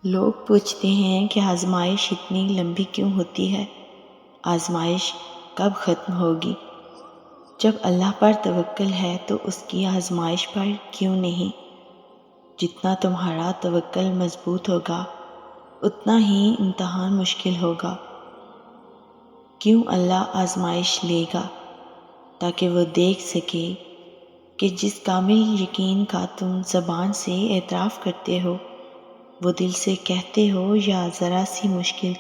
لوگ پوچھتے ہیں کہ آزمائش اتنی لمبی کیوں ہوتی ہے؟ آزمائش کب ختم ہوگی؟ جب اللہ پر توکل ہے تو اس کی آزمائش پر کیوں نہیں؟ جتنا تمہارا توکل مضبوط ہوگا اتنا ہی امتحان مشکل ہوگا۔ کیوں اللہ آزمائش لے گا؟ تاکہ وہ دیکھ سکے کہ جس کامل یقین کا تم زبان سے اعتراف کرتے ہو، وہ دل سے کہتے ہو، یا ذرا سی مشکل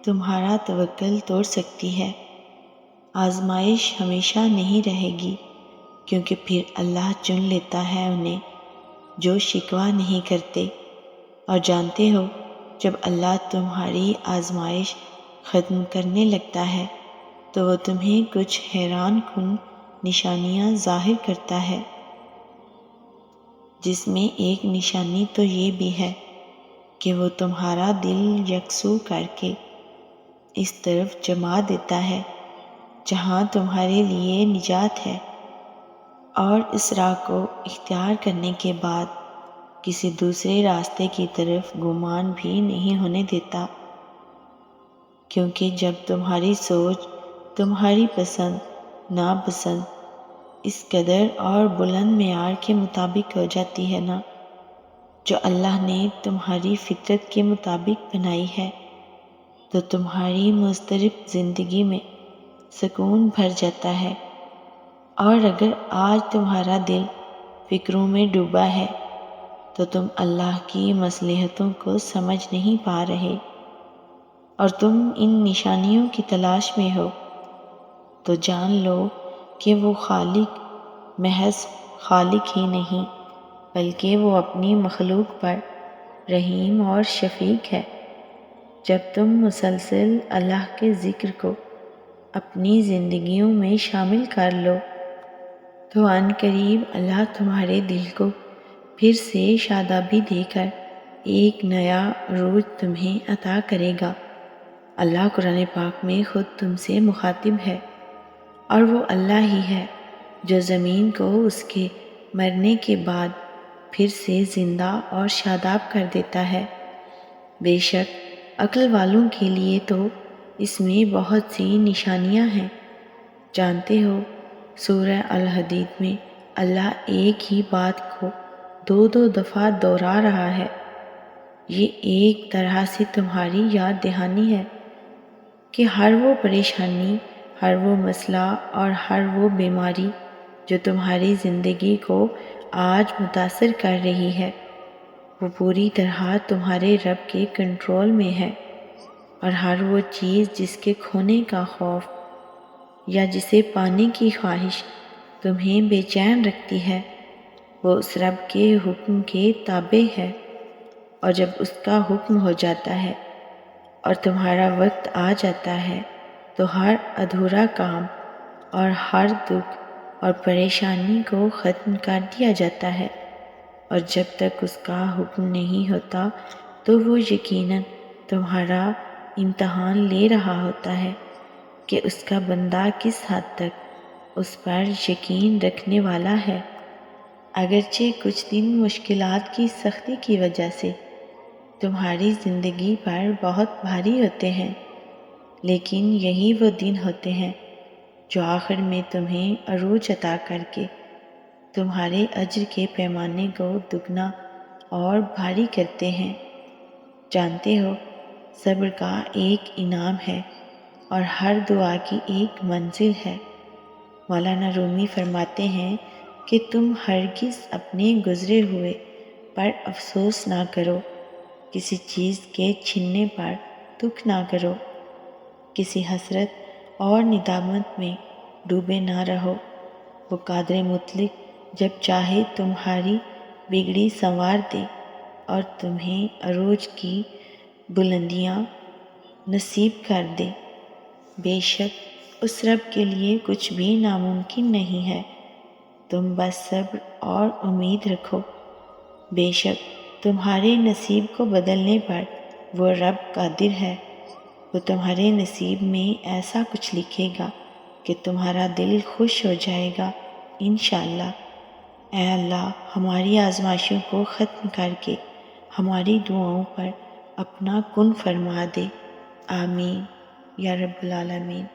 تمہارا توکل توڑ سکتی ہے۔ آزمائش ہمیشہ نہیں رہے گی، کیونکہ پھر اللہ چن لیتا ہے انہیں جو شکوہ نہیں کرتے۔ اور جانتے ہو، جب اللہ تمہاری آزمائش ختم کرنے لگتا ہے تو وہ تمہیں کچھ حیران کن نشانیاں ظاہر کرتا ہے، جس میں ایک نشانی تو یہ بھی ہے کہ وہ تمہارا دل یکسو کر کے اس طرف جما دیتا ہے جہاں تمہارے لیے نجات ہے، اور اس راہ کو اختیار کرنے کے بعد کسی دوسرے راستے کی طرف گمان بھی نہیں ہونے دیتا۔ کیونکہ جب تمہاری سوچ، تمہاری پسند ناپسند اس قدر اور بلند معیار کے مطابق ہو جاتی ہے نا، جو اللہ نے تمہاری فطرت کے مطابق بنائی ہے، تو تمہاری مضطرب زندگی میں سکون بھر جاتا ہے۔ اور اگر آج تمہارا دل فکروں میں ڈوبا ہے تو تم اللہ کی مصلحتوں کو سمجھ نہیں پا رہے، اور تم ان نشانیوں کی تلاش میں ہو، تو جان لو کہ وہ خالق محض خالق ہی نہیں، بلکہ وہ اپنی مخلوق پر رحیم اور شفیق ہے۔ جب تم مسلسل اللہ کے ذکر کو اپنی زندگیوں میں شامل کر لو تو عن قریب اللہ تمہارے دل کو پھر سے شادابی دے کر ایک نیا عروج تمہیں عطا کرے گا۔ اللہ قرآن پاک میں خود تم سے مخاطب ہے، اور وہ اللہ ہی ہے جو زمین کو اس کے مرنے کے بعد پھر سے زندہ اور شاداب کر دیتا ہے۔ بے شک عقل والوں کے لیے تو اس میں بہت سی نشانیاں ہیں۔ جانتے ہو، سورہ الحدید میں اللہ ایک ہی بات کو دو دفعہ دہرا رہا ہے۔ یہ ایک طرح سے تمہاری یاد دہانی ہے کہ ہر وہ پریشانی، ہر وہ مسئلہ اور ہر وہ بیماری جو تمہاری زندگی کو آج متاثر کر رہی ہے، وہ پوری طرح تمہارے رب کے کنٹرول میں ہے، اور ہر وہ چیز جس کے کھونے کا خوف یا جسے پانے کی خواہش تمہیں بے چین رکھتی ہے، وہ اس رب کے حکم کے تابع ہے۔ اور جب اس کا حکم ہو جاتا ہے اور تمہارا وقت آ جاتا ہے تو ہر ادھورا کام اور ہر دکھ اور پریشانی کو ختم کر دیا جاتا ہے، اور جب تک اس کا حکم نہیں ہوتا تو وہ یقیناً تمہارا امتحان لے رہا ہوتا ہے کہ اس کا بندہ کس حد تک اس پر یقین رکھنے والا ہے۔ اگرچہ کچھ دن مشکلات کی سختی کی وجہ سے تمہاری زندگی پر بہت بھاری ہوتے ہیں، لیکن یہی وہ دن ہوتے ہیں جو آخر میں تمہیں عروج عطا کر کے تمہارے اجر کے پیمانے کو دگنا اور بھاری کرتے ہیں۔ جانتے ہو، صبر کا ایک انعام ہے اور ہر دعا کی ایک منزل ہے۔ مولانا رومی فرماتے ہیں کہ تم ہرگز اپنے گزرے ہوئے پر افسوس نہ کرو، کسی چیز کے چھننے پر دکھ نہ کرو، کسی حسرت اور ندامت میں ڈوبے نہ رہو۔ وہ قادر مطلق جب چاہے تمہاری بگڑی سنوار دے اور تمہیں عروج کی بلندیاں نصیب کر دے۔ بے شک اس رب کے لیے کچھ بھی ناممکن نہیں ہے۔ تم بس صبر اور امید رکھو۔ بے شک تمہارے نصیب کو بدلنے پر وہ رب قادر ہے۔ وہ تمہارے نصیب میں ایسا کچھ لکھے گا کہ تمہارا دل خوش ہو جائے گا انشاءاللہ۔ اے اللہ، ہماری آزمائشوں کو ختم کر کے ہماری دعاؤں پر اپنا کن فرما دے۔ آمین یا رب العالمین۔